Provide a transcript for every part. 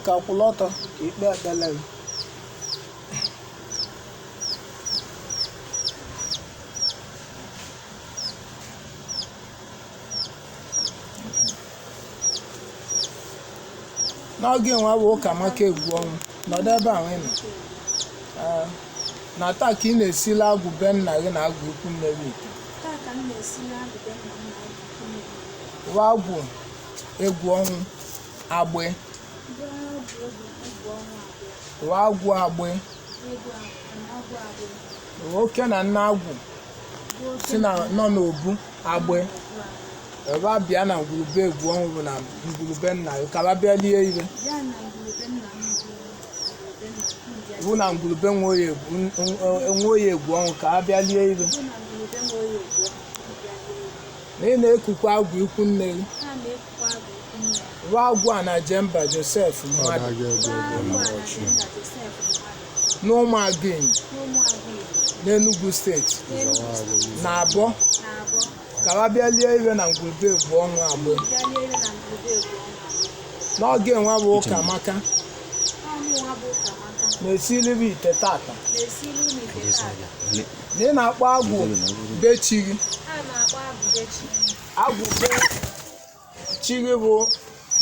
Ụkamaka kwụrụ ọtọ ka ikpe ekpere gị. N'oge nwa bụ Ukamaka Egwuonwu nọdụ ebe ahụ ị nọ. Na taa ka ị na-esila Agwu be nna gị na Agwu Ikwunne gị ite. Wa Agwu Egwuonwu agbe. Wa Agwu agbe. Oke na nna Agwu si na nọ n'obu agbe. Ebe a bịa na ngwurube Egwuonwu bụ na ngwurube nna gị ka ba bịa lie ire. Bụ na ngwurube nwe oyi Egwuonwu ka ha bịa lie ire. Na ị na-ekukwa Agwu Ikwunne gị. Bụ Agwu a na Jemba Joseph mmadụ n'Ụmụagịnị n'Enugu steeti na abụọ ka ha bịa lie ire na ngwurube Egwuonwu agbe. N'oge nwa bụ Ukamaka na-esili bụ ite tata. Na ị na-akpọ Agwu be chi gị. Agwu be chi gị bụ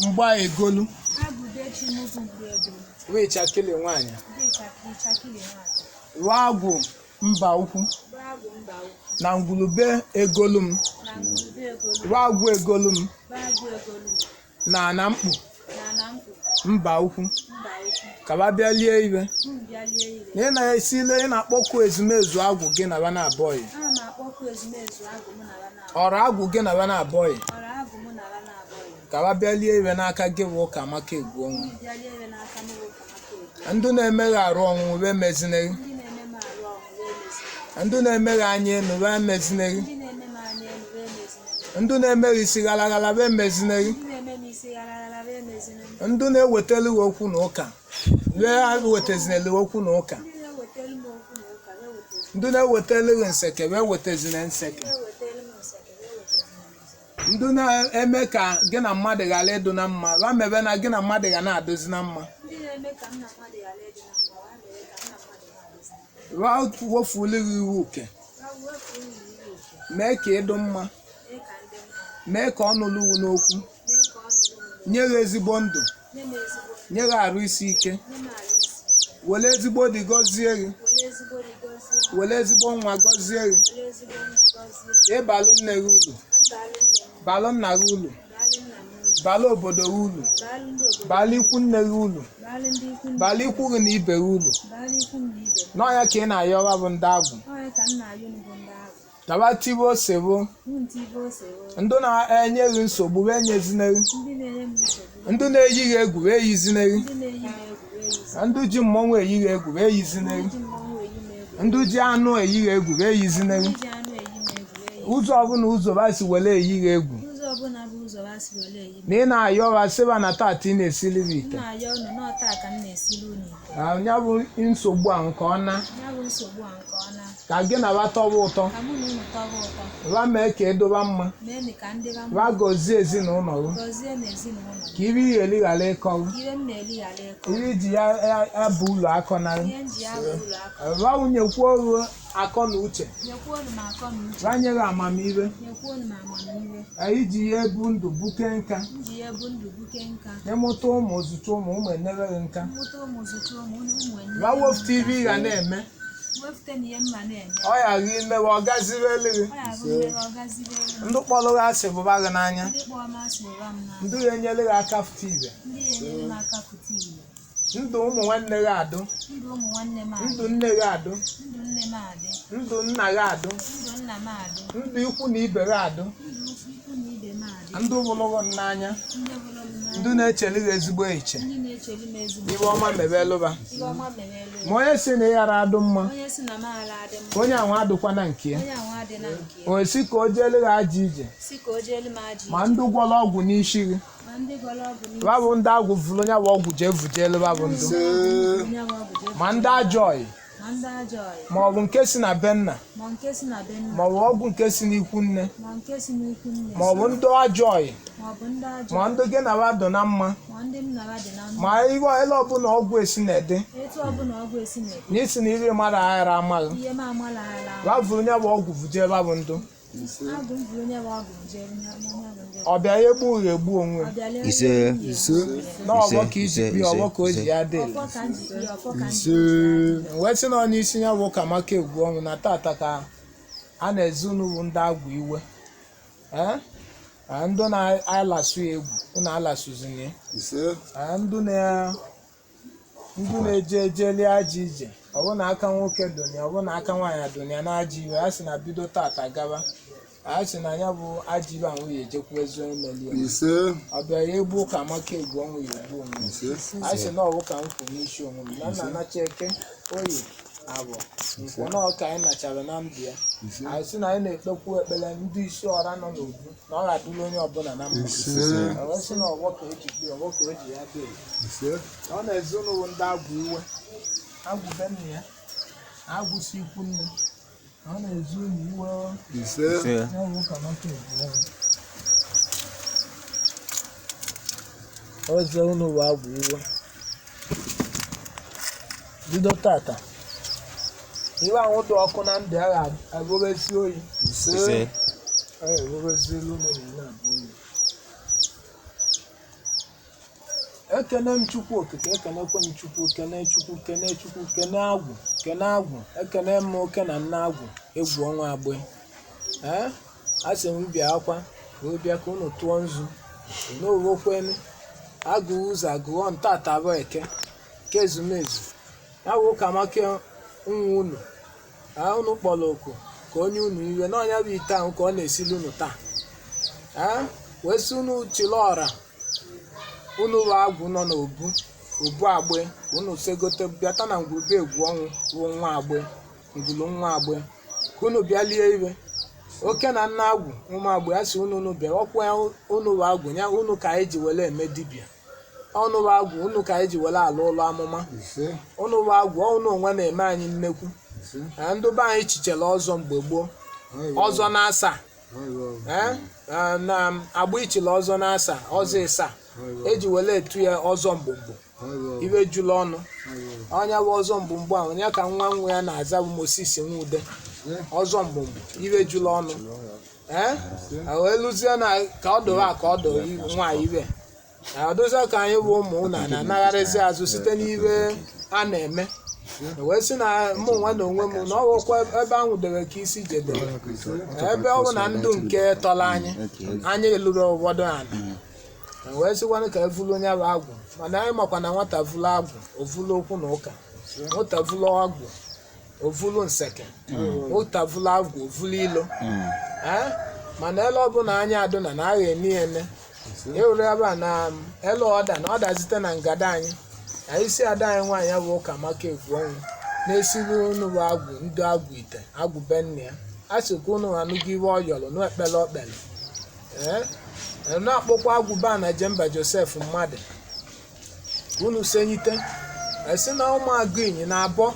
mgba egolu wee chakili nwanyị. Wa Agwu mba ukwu na ngwurube egolu m. Wa Agwu egolu m na ana mkpu mba ukwu ka ba bịa lie ire. Na ị na-esile ị na-akpọkwu Ezumezu Agwu gị na bana abọghị. Ọrụ Agwu gị na bana abọghị ka ba bịa lie ire n'aka gị bụ Ukamaka Egwuonwu. Ndụ na-emeghe arụ ọnwụ wee mezineri. Ndụ na-emeghe anya enu wee mezineri. Ndụ na-emeghe isi ghalaghala wee mezineri. Ndụ na-ewetali okwu na ụka wee wetazineli okwu na ụka. Ndụ na-ewetali nseke wee wetazine nseke. Ndụ na-eme ka gị na mmadụ ghara ịdụ na mma wa mebe na gị na mmadụ ga na-adụzi na mma. Wa wofuli gị iwu uke mee ka ịdụ mma, mee ka ọ nụlụ iwu n'okwu, nye gị ezigbo ndụ, nye gị arụ isi ike, were ezigbo dị gọzie gị, were ezigbo nwa gọzie gị, ịbalụ nne gị ulu, balụ nna gị ulu, balụ obodo gị ulu, balụ Ikwunne gị ulu, balụ ikwu gị na ibe gị ulu. N'ọnya ka ị na-ayọwa bụ ndị Agwu taba tibe ose bụ ndụ na-enye gị nsogbu wee nyezineri. Ndụ na-eyi gị egwu wee yizineri. Ndụ ji mmọnwụ eyi gị egwu wee yizineri. Ndụ ji anụ eyi gị egwu wee yizineri. Ụzọ ọbụla ụzọ basi wele eyi gị egwu. Na ị na-ayọwa sịba na tata ị na-esili gị ite. Ya bụ nsogbu a nke ọna ka gị na wa tọwa ụtọ, wa mee ka edoba mma, wa gọzie ezinụlọ gị, ka iri gheli ghara ịkọ gị, iri ji ya bụ ụlọ akọ na gị, wa nwunyekwuo gị akọ na uche, wa nye gị amamihe, iji ya ebu ndụ buke nka, ịmụta ụmụ zụta ụmụ enere gị nka, wa wefute ibe ị ga na-eme. Ọ ya gị imewe ọ gazireli gị. Ndụ kpọrọ gị asị bụba gị n'anya. Ndụ ya enyere gị aka fụta ibe. Ndụ ụmụ nwanne gị adụ. Ndụ nne gị adụ. Ndụ nna gị adụ. Ndụ ikwu na ibe gị adụ. Ndụ bụrụ gị n'anya. Ndụ na-echeli gị ezigbo echiche. Iwe ọma mebelụba. Ma onye si na ịghara adụ mma, onye ahụ adụkwana nke ya. Onye si ka o jeelu gị ajọ ije, ma ndị gwọrọ ọgwụ n'isi gị. Babụ ndị Agwu vụrụ onye bụ ọgwụ jee vụjelu babụ ndụ. Ma ndị ajọ ọyị ma ọ bụ nke si na be nna ma ọ bụ ọgwụ nke si n'ikwunne ma ọ bụ ndị ajọ ọyị ma ndị gị na wadụ na mma ma ihe ele ọbụla ọgwụ esi na-ede n'isi na iri mmadụ aghara amaghị wavụrụ nye bụ ọgwụ vujebe bụ ndụ ọ bịa ya egbu ya egbu onwe n'ọgbọ ka iji kpi ọgbọ ka o ji ya dị wee sị na ọ n'isi ya bụ Ukamaka Egwuonwu na tata ka a na-ezi unu ndị Agwu iwe ndụ na-alasụ ya egwu unu alasụzini ndụ na-eje ejeli ajọ ije ọ bụ na aka nwoke dunia ọ bụ na aka nwaanyị dunia na ajọ iwe a sị na bido tata gaba a sị na anya bụ ajọ iwe ahụ ya ejekwa ezu emeli ọ bịara ya egbu Ukamaka Egwuonwu ya egbu onwe a sị na ọ bụ ka m kwụ n'isi onwe m na nna anacha eke oyi abụọ nkwụ na ọka anyị nachara na ndụ ya anyị sị na anyị na-ekpekwu ekpere ndị isi ọra nọ n'obu na ọ ga-adụla onye ọbụla na mma wee sị na ọgbọ ka eji kpi ọgbọ ka o ji ya dee ọ na-ezi ụnụ ndị Agwu iwe Agwu be nna ya Agwu si Ikwunne ọ na-ezi ụnụ iwe ya bụ Ukamaka Egwuonwu oze ụnụ bụ Agwu iwe bido tata iwe ahụ dị ọkụ na ndị agha agụbezi oyi ekene m Chukwu okike ekenekwe m Chukwu kene Chukwu kene Chukwu kene Agwu ekene m oke na nna Agwu Egwuonwu agbe a sị m bịa akwa wee bịa ka unu tụọ nzu n'owokwenu agụ ụzọ agụọ ntata bụ eke ke Ezumezu ya bụ Ukamaka nwa unu unu kpọrọ oku ka onye unu iwe n'ọnya bụ ite ahụ ka ọ na-esili unu taa wee sị unu chịrị ọra unu bụ Agwu nọ n'obu agbe ka unu segote bịata na ngwurube Egwuonwu bụ nwa agbe ngwulu nwa agbe ka unu bịa lie iwe oke na nna Agwu ụmụ agbe a sị unu bịa ọkwa ya unu bụ Agwu nya unu ka anyị ji were eme dibịa unu bụ Agwu unu ka anyị ji were alụ ụlọ amụma unu bụ Agwu unu onwe na-eme anyị nnekwu ndị be anyị chichere ọzọ mgbe gboo ọzọ na-asa na agba ichile ọzọ na-asa ọzọ ịsa eji were etu ya ọzọ mgbomgbo iwe jụrụ ọnụ ọnya bụ ọzọ mgbomgbo ahụ ya ka nwa ya na-aza bụ Moses Nwude ọzọ mgbomgbo iwe jụrụ ọnụ wee lụzie na ka ọ doro ka ọ doro nwaanyị iwe ọ dozie ka anyị bụ ụmụ ụna na-anagharịzi azụ site n'iwe a na-eme wee sị na mụ onwe na onwe m na ọ bụkwa ebe ahụ dere ka isi jedere ebe ọ bụ na ndụ nke tọrọ anyị lụrụ ụfọdụ ana wee sịkwana ka evulu onye bụ Agwu mana anyị makwa na nwata vulu Agwu ovulu okwu na ụka nwata vulu Agwu ovulu nseke nwata vulu Agwu ovulu ilo mana ele ọbụla anyị adụna na agha eme eme ewere ebe a na elu ọda na ọda site na ngada anyị isi ada anyị nwaanyị bụ Ukamaka Egwuonwu na-esiri unu bụ Agwu ndị Agwu ite Agwu be nne ya a sị ka unu anụgo iwe ọyọrọ n'ekpele okpele na-akpọkwa Agwu ba na Jemba Joseph mmadụ ka unu senyite esi na ụmụ agụ inyi na abụọ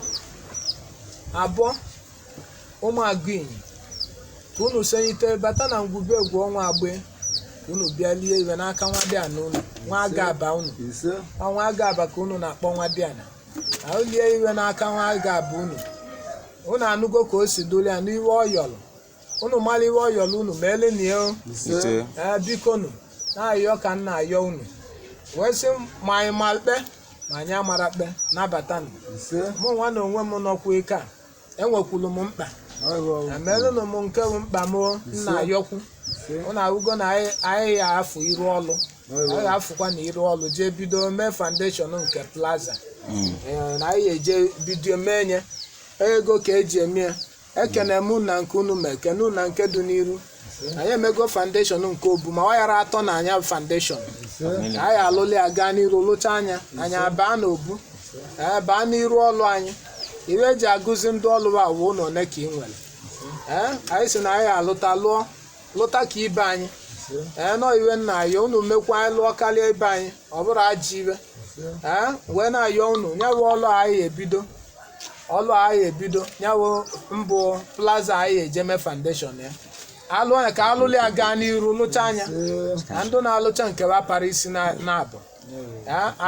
ụmụ agụ inyi ka unu senyite bata na ngwube Egwuonwu agbe unu bịa lie iwe n'aka nwa dịana unu nwa aga aba unu nwa aga aba ka unu na-akpọ nwa dịana ahụ lie iwe n'aka nwa aga aba unu anụgo ka o si doli ya n'iwe ọyọlụ unu mara iwe ọyọlụ unu ma elenie biko nu na-ayọ ka m na-ayọ unu wee sị ma anyị ma kpe ma anyị amara kpe nabata mụ nwa na onwe m nọkwa ike a enwekwulu m mkpa emelụnụ m nke bụ mkpa m na-ayọkwu unu ahụgo na anyị ya afụ iru ọlụ anyị ga-afụkwa na iru ọlụ jee bido mee foundation nke plaza na anyị eje bido mee nye ego ka eji eme ya ekene m na nke unu ma ekene na nke dị n'iru anyị emego foundation nke obu ma ọ yara atọ na anya foundation anyị alụli ya gaa n'iru lụcha anya anyị abaa n'obu baa n'iru ọlụ anyị iwe eji agụzi ndị ọlụ awụ ụlọ one ka ị nwere anyị si na anyị alụta lụta ka ibe anyị nọ iwe nna ayọ unu mekwa anyị lụọ karịa ibe anyị ọ bụrụ ajọ iwe wee na-ayọ unu nye bụ ọlụ anyị ebido ọlụ anyị ebido nyawo mbụ plaza anyị ejeme foundation ya alụ anya ka alụlụ ya gaa n'iru lụcha anya na ndụ na-alụcha nke wapara isi na-abụ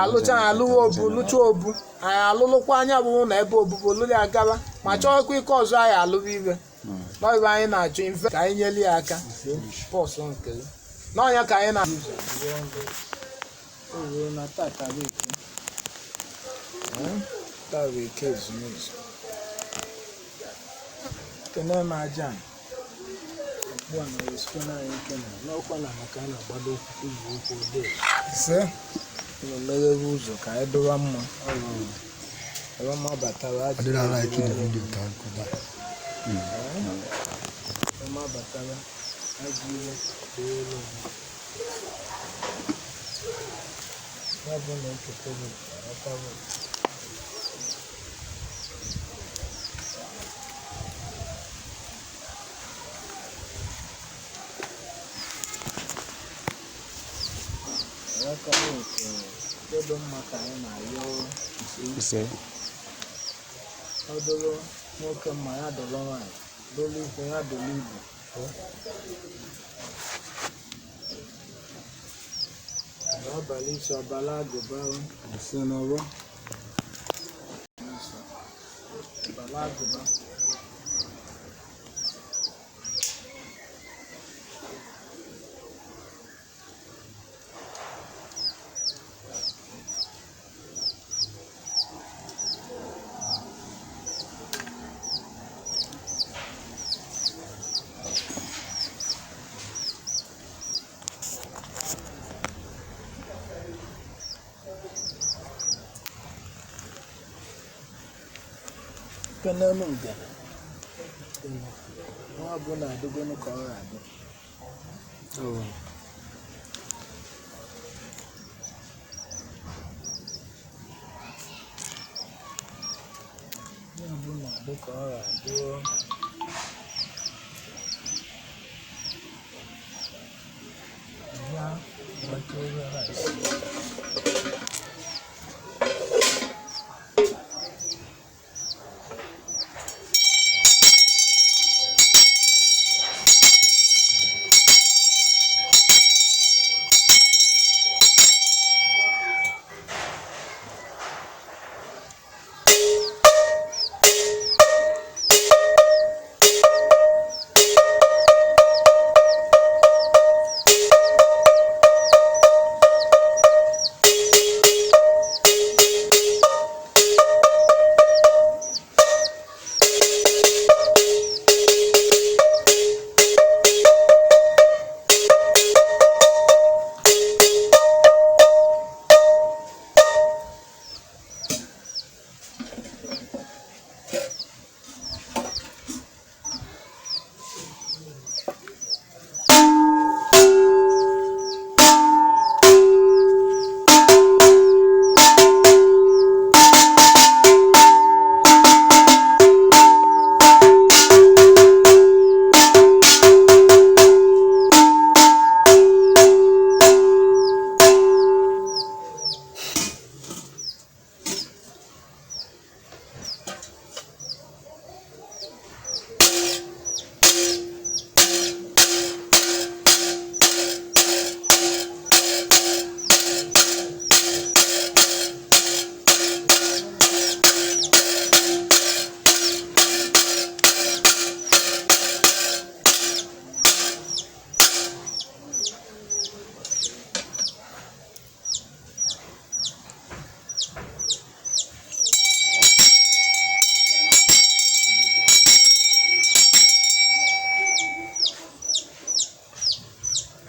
alụcha alụwa obu lụcha obu anyị alụlụkwa anya bụ na ebe obubu lụrụ ya gaba ma chọọkwa ike ọzọ anyị alụba ibe n'ọbụ anyị na-achọ inve ka anyị nyeli ya aka pọsụ nke n'ọnya ka anyị na-ụzọ na tawe ike ezumezu kene m aja ugbu a na esikwe n'anyị ike na n'ọkwa na maka a na-agbado ụzọ okwu ode ise na-emeghere ụzọ ka anyị dụwa mma ebe mma batara adịrị ala ike na ndị ka nkụda mma batara ajọ ihe dịrị ya bụ na nketa bụ ọtawo kedu maka anyị na-ayọ ise ọ dụrụ nwoke mma ya dụrụ nwaanyị dụrụ ikwu ya dụrụ ibu abalị isi ọbala agụba ise n'ọrụ ọbala agụba kenemu nga nwa bụ na adịgonu ka ọ ga-adị nwa bụ na adị ka ọ ga-adị ya gbakere rice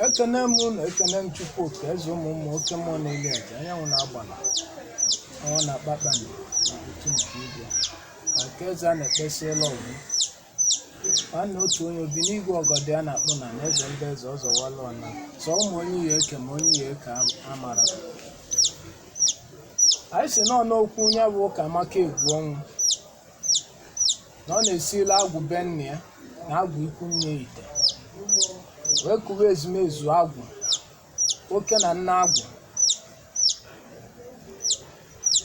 ekene m na ekene m Chukwu oke eze ụmụ oke mmụọ na-eli aja anyanwụ na-agbala ọnwa na kpakpando na otu nke igwe ka nke eze a na-ekpesiela ọgwụ nwanne otu onye obi n'igwe ọgọdị a na-akpụ na eze ndị eze ọzọwala ọna sọ ụmụ onye ihe eke ma onye ihe eke amara anyị si n'ọnụokwu ya bụ Ukamaka Egwuonwu na ọ na-esila Agwu be nne ya na Agwu Ikwunne ite wee kuwe Ezumezu Agwu oke na nna Agwu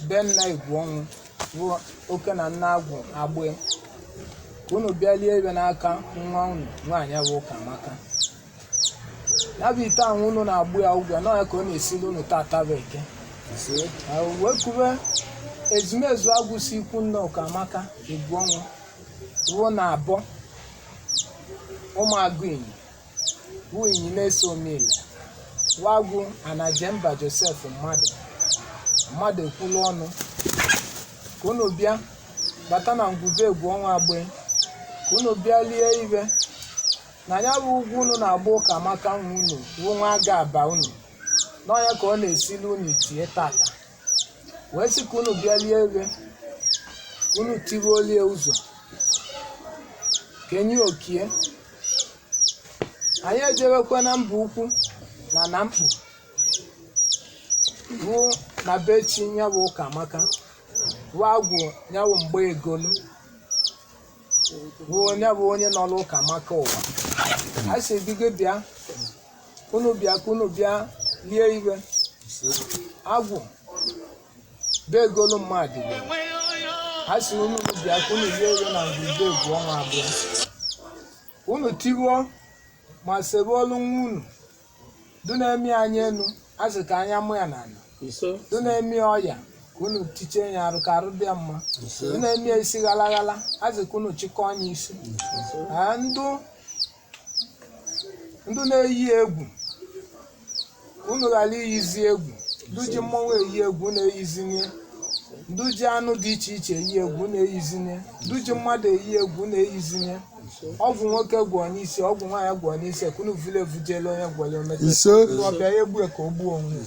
be nna Egwuonwu oke na nna Agwu agbe ka unu bịa lie ibe n'aka nwa unu nwaanyị bụ Ukamaka. Ya bụ ite ahụ unu na-agbụ ya ugwu na ya ka ọ na-esili unu tata bekee wee kube ezumezu Agwu si Ikwunne Ukamaka Egwuonwu ruo na abụọ ụmụ Agwu inyi bụ inyi na-eso omele Agwu Anajemba Joseph mmadụ ekwulu ọnụ ka unu bịa bata na ngwube Egwuonwu agbe ka unu bịa lie ibe na ya bụ ugwu unu na-agba Ukamaka nwa unu ruo nwa aga aba unu n'ọnya ka ọ na-esili unu itinye tata wee sị ka unu bịa lie ibe ka unu tigbuolie ụzọ ka enyi okie anyị ejebekwa na mba ukwu na mkpu ruo na bechi ya bụ Ukamaka ruo Agwu ya bụ mgbe egolu ruo onye bụ onye nọ n'Ukamaka ụwa a sị bigo bịa ka unu bịa lie ibe Agwu be egolu mmadụ a sị unu bịa ka unu lie ibe na ngwube Egwuonwu abụọ unu tigbuo ma sebe olu nwa unu du na-emi anyị enu a sị ka anya mụ ya n'ala du na-emi ọya ka unu tiche ya arụ ka arụ dị mma du na-emi isi ghalaghala a sị ka unu chịkọọ anya isi ndụ na-eyi egwu unu ghara iyizi egwu ndu ji mmọnwụ eyi egwu na-eyizinye ndu ji anụ dị iche iche eyi egwu na-eyizinye ndu ji mmadụ eyi egwu na-eyizinye ọgwụ nwoke gwọọ n'isi ọgwụ nwaanyị gwọọ n'isi ka unu vujele onye gwọrọ ometa ọbịa ya egbu ka o gbuo onwe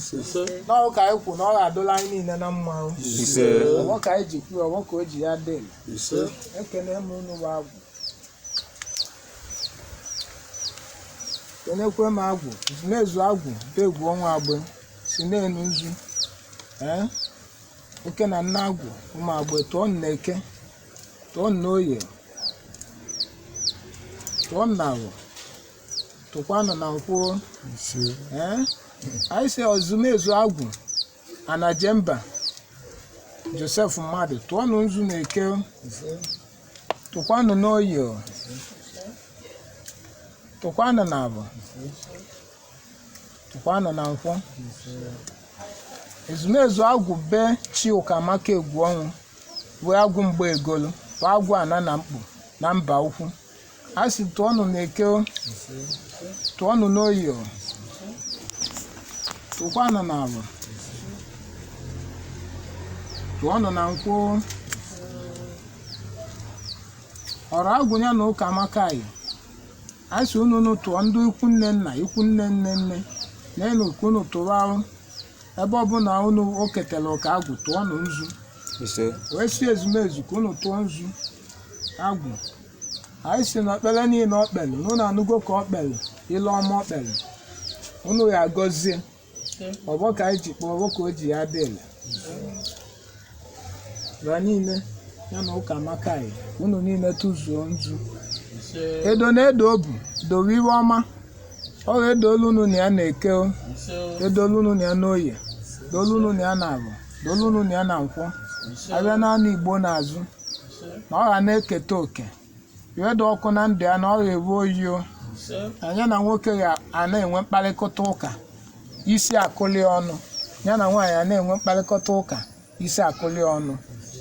n'ọrụ ka anyị kwu na ọ ga-adụla anyị niile na mma ọgbọ ka anyị ji kwuo ọgbọ ka o ji ya dị ekene m unu bụ Agwu kenekwe m Agwu ezumezu Agwu be Egwuonwu agbe si n'enu nzu oke na nna Agwu ụmụ agbe tụọ na eke tụọ na oye tụọ na awọ tụkwanụ na nkwụ anyị si ezumezu Agwu Anajemba Joseph tụọ na nzu na eke tụkwanụ na oye tụkwanụ na abụ tụkwanụ na nkwụ ezumezu Agwu be chi Ukamaka Egwuonwu bụ Agwu mgbe egolu bụ Agwu ana na mkpu na mba ukwu a sị tụọnụ na eke tụọnụ n'oyi tụkwanụ na abụ tụọnụ na nkwụ ọrụ Agwu ya na Ukamaka yi a sị unu tụọ ndị Ikwunne nna Ikwunne nne n'elu ka unu tụrụ ahụ ebe ọbụla unu o ketara ụka Agwu tụọnụ nzu wee si ezumezu ka unu tụọ nzu Agwu anyị si na okpere niile ọ kpere unu anụgo ka ọ kpere ile ọma ọ kpere unu ya agọzie ọgbọ ka anyị ji kpọọ ọgbọ ka o ji ya dị ele ra niile ya na Ukamaka yi unu niile tụzuo nzu edo na edo obu dowe iwe ọma ọ ga-edolu unu na ya na-eke edolu unu na ya n'oye dolu unu na ya na abụ dolu unu na ya na nkwụ abịa naanị Igbo n'azụ na ọ ga na-eketa oke iwedo ọkụ na ndụ ya na ọ ga-ewe oyi anya na nwoke ga na-enwe mkparịkọta ụka isi akụli ọnụ ya na nwaanyị a na-enwe mkparịkọta ụka isi akụli ọnụ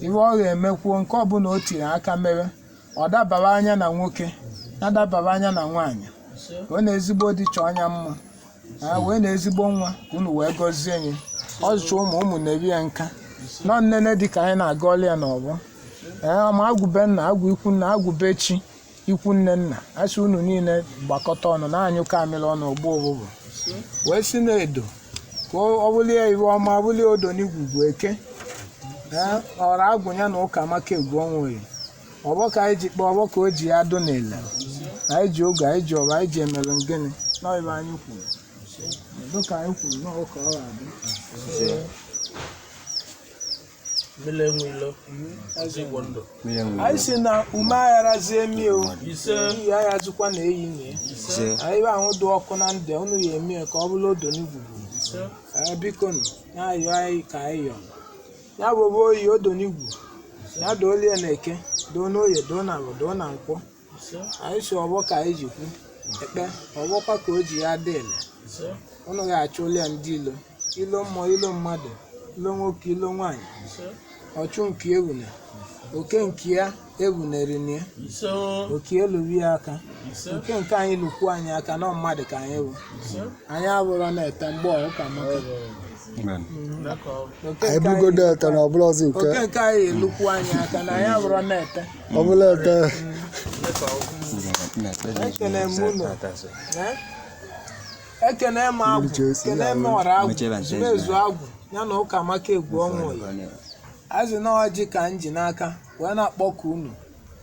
iwe ọ ga-emekwuo nke ọbụla o tiri aka mere ọ dabara anya na nwoke ya dabara anya na nwaanyị wee na ezigbo dịcha anya mma wee na ezigbo nwa unu wee gọzie nye ọzụcha ụmụ na-eri ya nka nọ nnene dịka anyị na-aga ọlụ ya n'ọgbọ ma Agwu be nna Agwu Ikwunne Agwu be chi Ikwunne nna asị unu niile gbakọta ọnụ na-anyụkọ amịrị ọnụ ogbo ụbụbụ wee si na-edo ka ọ bụlie iwe ọma bụlie odo n'igwugwu eke ọrụ Agwu ya na Ukamaka Egwuonwu ọgbọ ka anyị ji kpọọ ọgbọ ka o ji ya dụ n'ele anyị ji oge anyị ji ọrụ anyị ji emere gịnị n'ọrụ anyị kwuru dịka anyị kwuru n'ụka ọ ga-adị anyị si na ume agharazie mie iyi agha zụkwa na eyi nye anyị be ahụ dị ọkụ na ndị unu ya emie ka ọ bụrụ odo n'igwugwu biko ya ayọ anyị ka anyị yọ ya bụ oyi odo n'igwu ya doo olie na-eke doo n'oye doo na abụ doo na nkwọ anyị si ọgbọ ka anyị jikwu ekpe ọgbọkwa ka o ji ya dị ele ụnụ ga-achụ olie ndị ilo mmụọ ilo mmadụ ilo nwoke ilo nwaanyị ọchụ nke ewune oke nke ya ewunere na oke elubi ya aka oke nke anyị lukwu anyị aka na mmadụ ka anyị bụ anyị abụrụ na-ete mgbe Ukamaka oke nke anyị elukwu anyị aka na anyị abụrụ na-ete ekene m Agwu kene m ọra Agwu Ezumezu Agwu ya na Ukamaka Egwuonwu azụ na ọjị ka m ji n'aka wee na-akpọku unu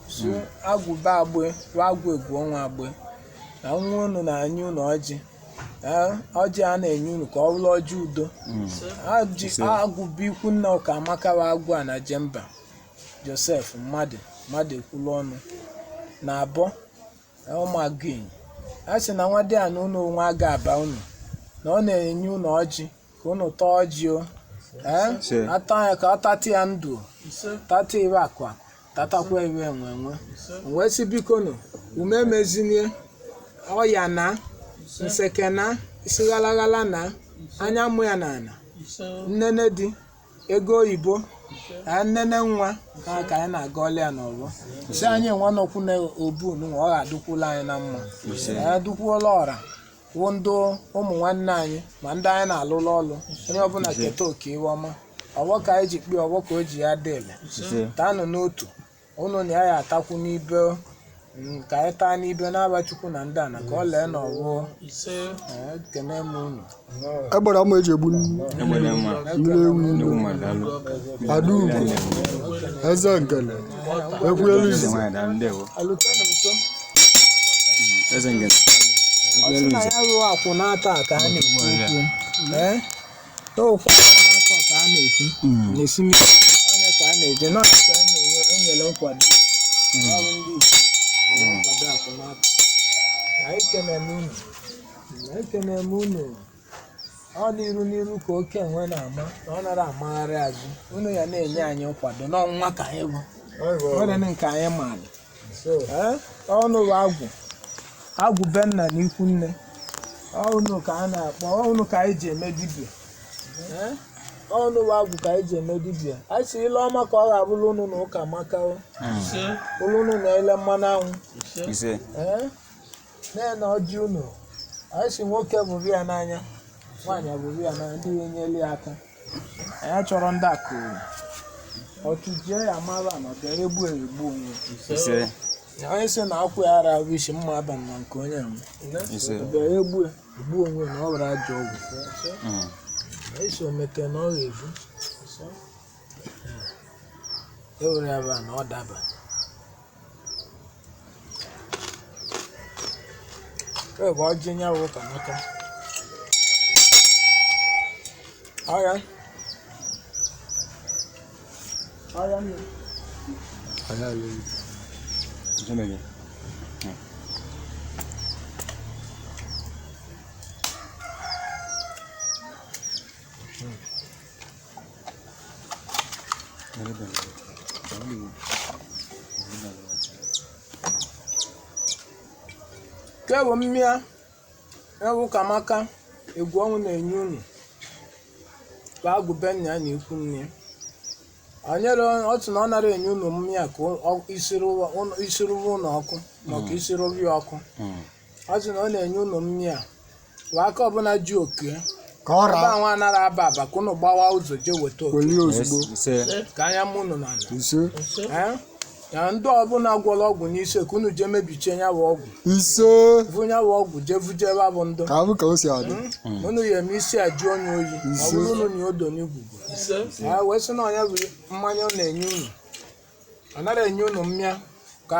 su Agwu be agbe Agwu Egwuonwu agbe na nwa unu na-enye unu ọjị ọjị a na-enye unu ka ọ bụrụ ọjị udo Agwu bụ Ikwunne Ukamaka wa Agwu a na Jemba Joseph mmadụ ekwulu ọnụ na abụọ ụmụagụenyi a sị na nwa dị a na unu onwe aga aba unu na ọ na-enye unu ọjị ka unu taa ọjị o ata ya ka ọ tata ya ndụ tata iwe akụ tatakwa iwe enwe wee sị biko nụ ume emezinie ọya na nseke na isi ghalaghala na anya mụ ya na ana nnene di ego oyibo nnene nwa ka anyị na-aga ọlịa n'ọgbọ si anyị nwa nọkwu na obu unu ọ ga-adụkwula anyị na mma dụkwuola ọra wụ ndị ụmụ nwanne anyị ma ndị anyị na-alụlụ ọlụ onye ọbụla keta oke iwe ọma ọgbọ ka anyị ji kpee ọgbọ ka o ji ya dị ele taanụ n'otu ụnụ na ya atakwu n'ibe ka anyị taa n'ibe n'aba Chukwu na ndị ana ka ọ lee n'ọgbọ kene m unu Egbenamma Ejiegbundiilo Adugwu eze ngele ekwuelu izu na ya ruo akwụ n'ata ka a na-ekwu n'okwu n'ata ka a na-ekwu na-esi onye ka a na-eje n'ọnya ka a na-enye onyere nkwado ọrụ ndị isi nkwado akwụ n'ata anyị ekene m unu ọ n'iru ka oke enwe na-ama na ọ nara amagharị azụ unu ya na-enye anyị nkwado n'ọnwa ka anyị bụ ọrịa nke anyị maara ọnụ bụ Agwu be nna na Ikwunne ọnụ ka a na-akpọ ọnụ ka anyị ji eme dibịa ọnụ bụ Agwu ka anyị ji eme dibịa anyị si ile ọma ka ọ ga-abụrụ unu na Ukamaka ụlụ unu na-ele mmanụ anwụ na ọjị unu anyị si nwoke bụrụ ya n'anya nwaanyị bụrụ ya n'anya ndị enyela ya aka anyị chọrọ ndị akụ ọtụjie ya mara na ọ bịara egbu onwe onye sị na akwụ ya ara isi mma aba na nke onye bịara egbu onwe na ọ were ajọ ọgwụ esi omeke na ọ ga-ebu ewere ya ba na ọ daba ebe ọjị nya bụ Ukamaka ọya ke bụ mmịa ewu Ukamaka Egwuonwu na-enye unu ka Agwu be nna na Ikwunne anyere otu na ọ nara enye unu mmịa ka isiri ụlọ ọkụ maka isiri obi ọkụ otu na ọ na-enye unu mmịa wa aka ọbụla ji oke ebe anwa anara aba ka unu gbawa ụzọ jee weta oke ka anya mụ unu na ya ndị ọbụla gwọrọ ọgwụ n'isi ka unu jee mebichie ya bụ ọgwụ vụnya bụ ọgwụ jee vuje ebe bụ ndụ unu ya eme isi ajụ onye oyi ọ bụrụ unu na odo n'igwugwu wee sị na onye bụ mmanya ọ na-enye unu ọ nara enye unu mmịa ka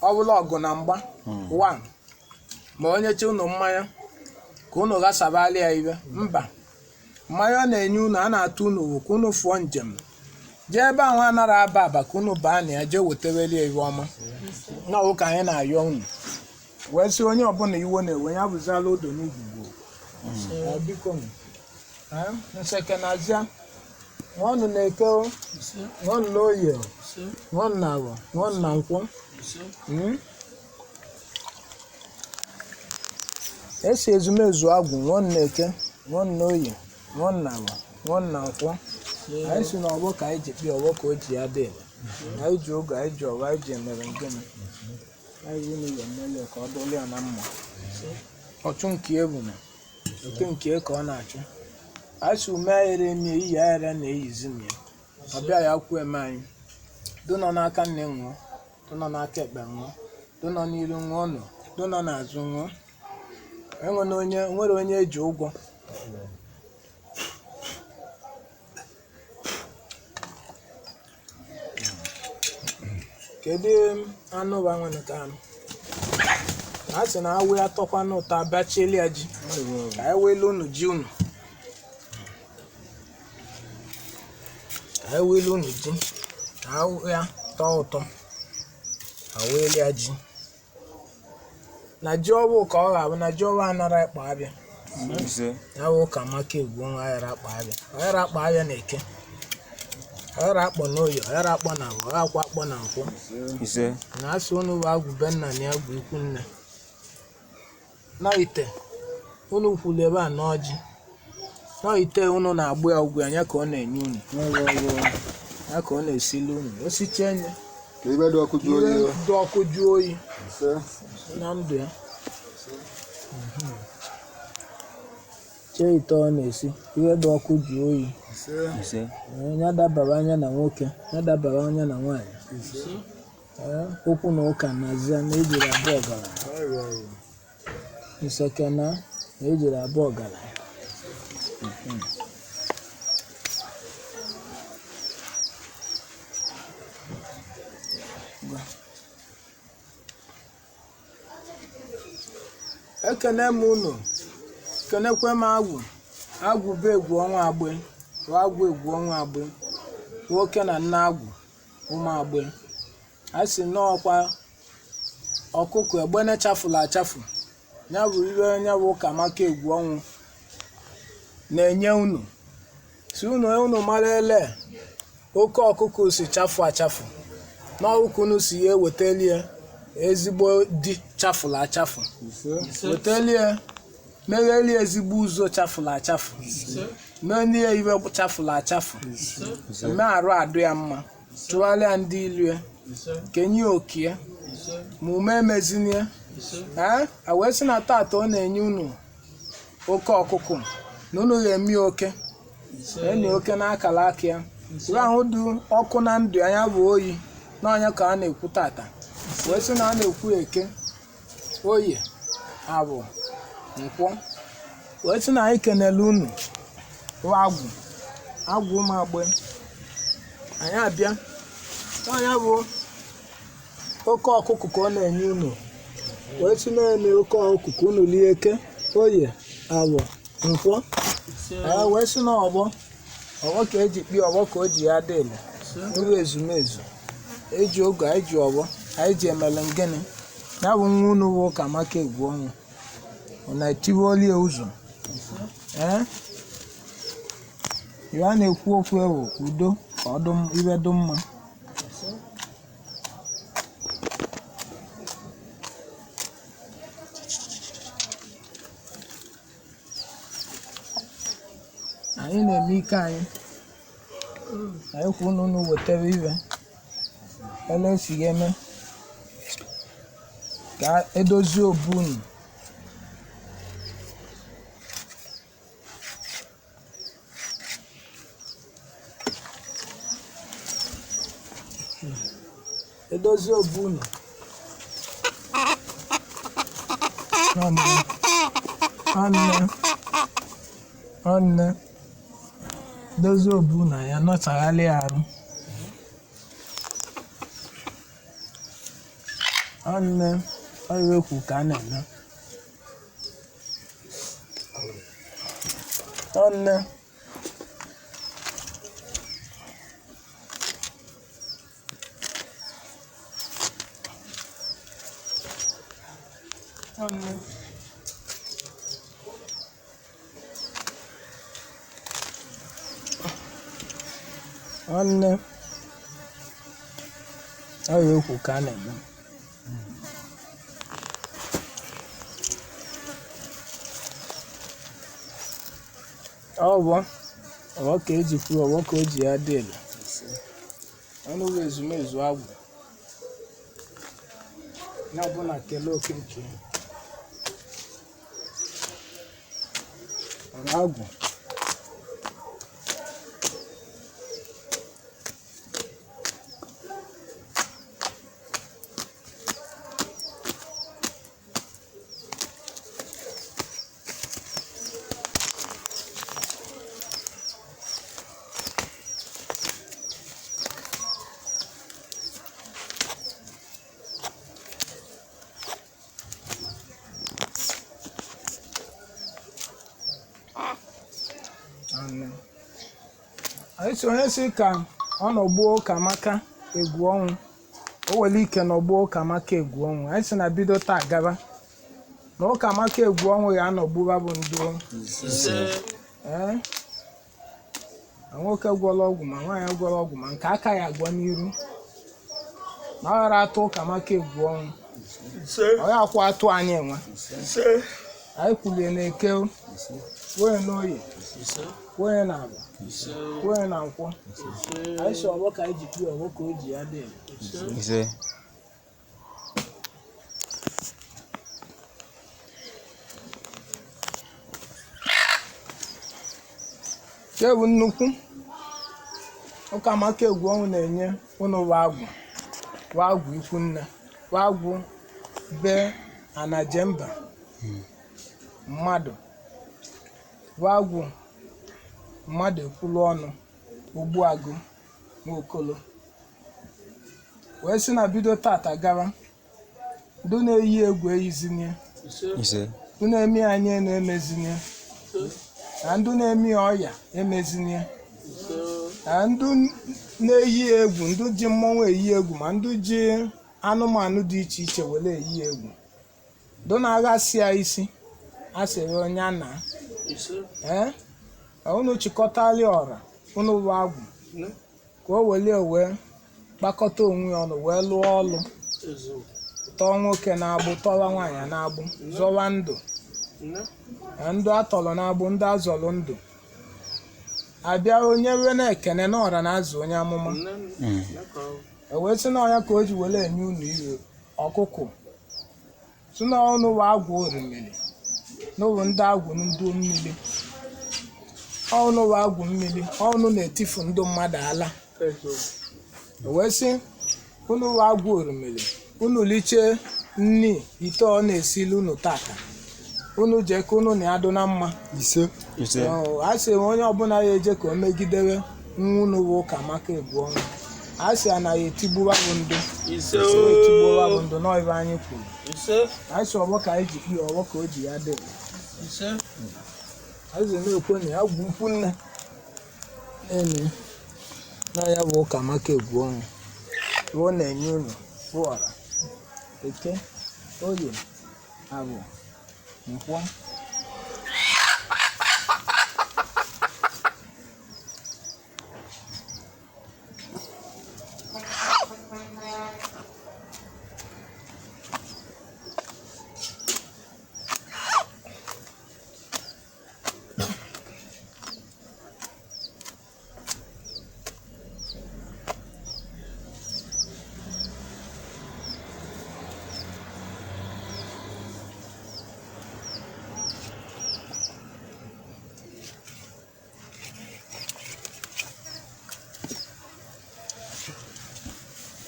ọ bụla ọgụ na mgba ma onye che unu mmanya ka unu ghasabali ya ibe mba mmanya ọ na-enye unu a na-atụ unu ka unu fụọ njem jee ebe ahụ anara aba ka unu baa na ya jee weteweli iwe ọma na ọ ka anyị na-ayọ unu wee sị onye ọbụla iwe na-ewe ya bụzala odo n'igwugwu biko nseke na azịa nwannu na-eke, nwannu na oye, nwannu na agwa, nwannu na nkwọ. Esi ezumezu agwụ, nwannu na-eke, nwannu na oye, nwannu na agwa, nwannu na nkwọ. Anyị si n'ọgbọ ka anyị ji kpịa, ọgbọ ka o ji ya dị ele. Anyị ji oge, anyị ji ọwa, anyị ji emere ngịnị. Anyị ji n'ụlọ mmele ka ọ dụlụ ya na mma. Ọchụ nke ebu na oke nke ka ọ na-achụ. Anyị si ume ayere emi iyi ayere na-eyizi m ya. Ọbịa ya kwuo eme anyị. Dụ nọ n'aka nne nwụọ, dụ nọ n'aka ekpe nwụọ, dụ nọ n'iru nwụọ nọ, dụ nọ n'azụ nwụọ. Nwere onye eji ụgwọ. Kedu anụ ụwa nwere ka anụ? A sị na awụ ya tọkwa n'ụtọ abachieli ya ji. Ka anyị welu unu ji unu. Ka anyị welu unu ji. Awụ ya tọọ ụtọ. Aweli ya ji. Na ji ọwụ ka ọ ga-abụ na ji ọwụ anara ịkpa abịa. Ya wụ Ukamaka Egwuonwu ayara akpa abịa. Ayara akpa abịa na-eke. Ayara akpọ n'oyi, ayara akpọ na agwa, ayara akpọ na nkwọ. Na asị unu bụ Agwu be nna na Agwu Ikwunne. Nọ ite unu kwulu ebe a n'ọjị. Nọ ite unu na-agbụ ya ugwu anya ka ọ na-enye unu. Ya ka ọ na-esili unu. Osiche nye. Ibe dị ọkụ jụọ oyi. Na ndụ ya. Chee ite ọ na-esi. Iwe dị ọkụ jụọ oyi. Ya dabara anya na nwoke, ya dabara anya na nwaanyị. Okwu na ụka na-azịa na ejiri abụọ gara. Nseke na ejiri abụọ gara. Ekene m unu, kenekwe m Agwu. Agwu bụ Egwuonwu agbe, Agwu Egwuonwu agbe, nwoke na nne Agwu, ụmụ agbe. A sị n'ọkwa ọkụkọ egbene chafụla achafu. Ya bụ iwe ya bụ Ukamaka Egwuonwu na-enye unu. Si unu mara ele oke ọkụkọ si chafu achafu. N'ọkụkọ unu si ya ewetalie ezigbo di chafụla achafu. Wetalie meghelie ezigbo ụzọ chafụla achafu. Mee iwe chafụla achafu. Mee arụ adụ ya mma. Chụgharịa ndị ilu kenye okie ma ume emezinie. A wee sị na tata ọ na-enye unu oke ọkụkụ na unu ga-eme oke. Enyi oke n'akala aka ya. Iwe ahụ dị ọkụ na ndụ anya bụ oyi n'ọnya ka a na-ekwu tata. Wee sị na a na-ekwu eke, oye, abụ, nkwọ. Wee sị na anyị kenele unu Agwu, Agwu ụmụ agbe. Anyị abịa n'ọnya bụ oke ọkụkụ ka ọ na-enye unu. Wee sị na-eme oke ọkụkụ unu lie eke, oye, abụ, nkwọ. Wee sị na ọgbọ ka eji kpịa, ọgbọ ka o ji ya dị ele. Nuru ezumezu. Eji oge anyị ji ọgbọ, anyị ji emele ngịnị. Ya bụ nwa unu bụ Ukamaka Egwuonwu. Ọ na-etiwoli ụzọ. Iwe a na-ekwu okwu ewu udo ka ọ iwe dị mma. Anyị na-eme ike anyị. Anyị kwu unu wetara iwe. Ele esighị eme ka edozie obu unu. Edozie obu unu. Nne dozie obu na ya nọchaghalị arụ. Nne ọiwekwu ka a na-eme. Nne nwanne ọ ya okwu ka a na-eme ọwọ ka eji kwuo ọwọ ka o ji ya dị elu ọnụ bụ ezumezu agwụ ya ọbụla kelee oke nke agwụ anyị si onye si ka ọ nọgbuo Ukamaka Egwuonwu o were ike nọgbuo Ukamaka Egwuonwu anyị si na bido taa gaba na Ukamaka Egwuonwu ya anọgbuba bụ nduo nwoke gwọrọ ọgwụ ma nwaanyị gwọrọ ọgwụ ma nke aka ya agwọ n'iru na ọ ghara atụ Ukamaka Egwuonwu ọ ya akwa atụ anyị enwe anyị kwulie na eke wee n'oye wee na agba wee na nkwọ anyị si ọgbọ ka anyị ji kwuo ọgbọ ka o ji ya dị nke bụ nnukwu Ukamaka Egwuonwu na-enye ụnụ Agwu Ikwunne Agwu be Anajemba mmadụ Agwu mmadụ ekwulu ọnụ Ogbuagụ Nwaokolo wee sị na bido tata gara ndụ na-eyi egwu eyizinye ndụ na-eme anyị na-emezinye na ndụ na-eme ọya emezinye na ndụ na-eyi egwu ndụ ji mmọnwụ eyi egwu ma ndụ ji anụmanụ dị iche iche were eyi egwu ndụ na-aghasị ya isi asịrị onye na unu chịkọtali ọra unu bụ Agwu ka o wee kpakọta onwe ya ọnụ wee lụọ ọlụ tọọ nwoke na-agbụ tọwa nwaanyị na-agbụ zọwa ndụ ndụ atọrọ na-agbụ ndị azọrọ ndụ abịa onye wee na-ekene na ọra na-azụ onye amụma wee sị na ọnya ka o ji were enye unu ire ọkụkụ sị na ọnụ bụ Agwu orimiri n'ụlọ ndị Agwu ndị mmiri ọnụ bụ Agwu mmiri ọnụ na-etifu ndị mmadụ ala wee sị unu bụ Agwu orimiri unu liche nni ite ọ na-esili unu tata unu jee ka unu na-adụ na mma a sị onye ọbụla ya eje ka o megidewe nwa unu bụ Ukamaka Egwuonwu a sị anaghị etigbuwa bụ ndụ etigbuwa bụ ndụ n'ọbụ anyị kwuru anyị sị ọgbọ ka anyị ji kpee ọgbọ ka o ji ya dị Ezumezu na Agwu Ikwunne na ya bụ Ukamaka Egwuonwu ọ na-enye unu bụ ọra Eke Oye Agwu Nkwọ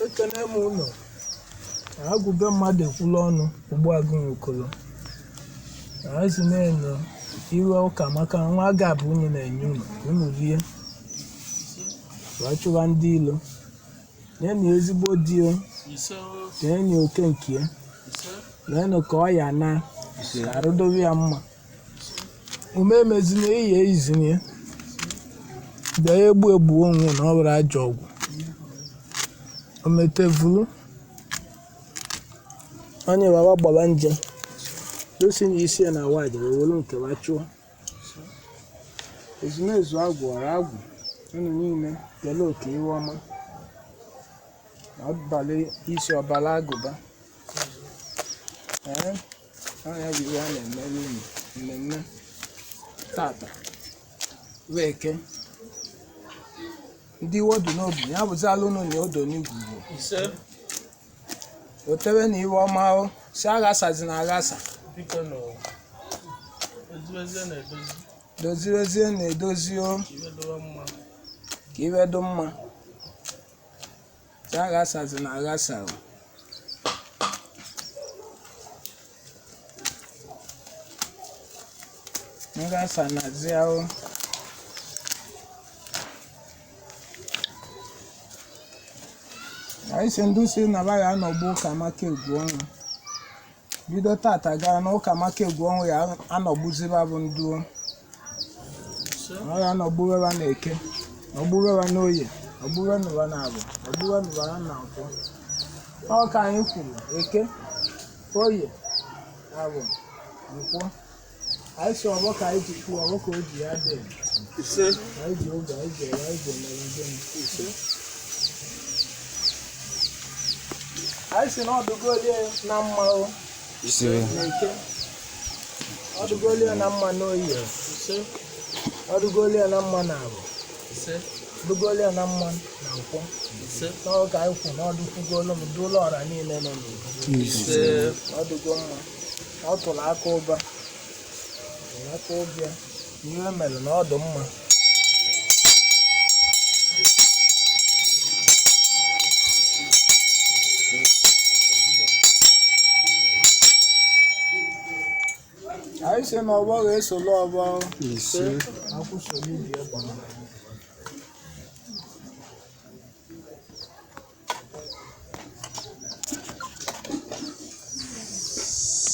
ekene m ụlọ Agwu be mmadụ ekwulu ọnụ Ogbuagụ Nwaokolo anyị si na-enyo iwe Ukamaka nwa ga-abụ unu na-enye unu rie wee chụwa ndị ilo na-enyo ezigbo di na-enyo oke nke ya na-enyo ka ọ ya na arụdobe ya mma ume emezina iyi eyizinye bịa egbu onwe na ọ bụrụ ajọ ọgwụ o metevulu onye baba gbaba nje dosi na isi ya na waje were nke wa chụọ Ezumezu Agwu ọra Agwu unu niile kele oke iwe ọma na ọbalị isi ọbara agụba onye bụ iwe a na-emere unu mmemme tata weke ndị iwe dị n'obi ya bụzala unu na odo n'igwu otewe na iwe ọma si aghasazi na aghasa dozirezie na-edozi ka iwe dị mma si aghasazi na aghasa nghasa na ziahụ anyị si ndị si na ya anọgbu Ukamaka Egwuonwu bido tata gara na Ukamaka Egwuonwu ya anọgbuziba bụ nduo ya anọgbuwewa na Eke ọgbuwewa n'Oye ọgbuwenuwa na Agwu ọgbuwenuwa na Nkwọ ọ ka anyị kwuru Eke Oye Agwu Nkwọ anyị si ọgbọ ka anyị ji kwuo ọgbọ ka o ji ya dị anyị ji oge anyị ji mere njem anyị si na ọdụgolie na mma n'Eke ọdụgolie na mma n'Oye ọdụgolie na mma na Agwu ọdụgolie na mma na Nkwọ n'ọka anyị kwu na ọdụkwugolo m ụlọ ọra niile nọ n'obodo ọdụgo mma ọ tụrụ aka ụba aka ụbịa ihe mere na ọdụ mma anyị si na ọgbọ ga-esolu ọgbọ akwụsoro ibi Egbenamma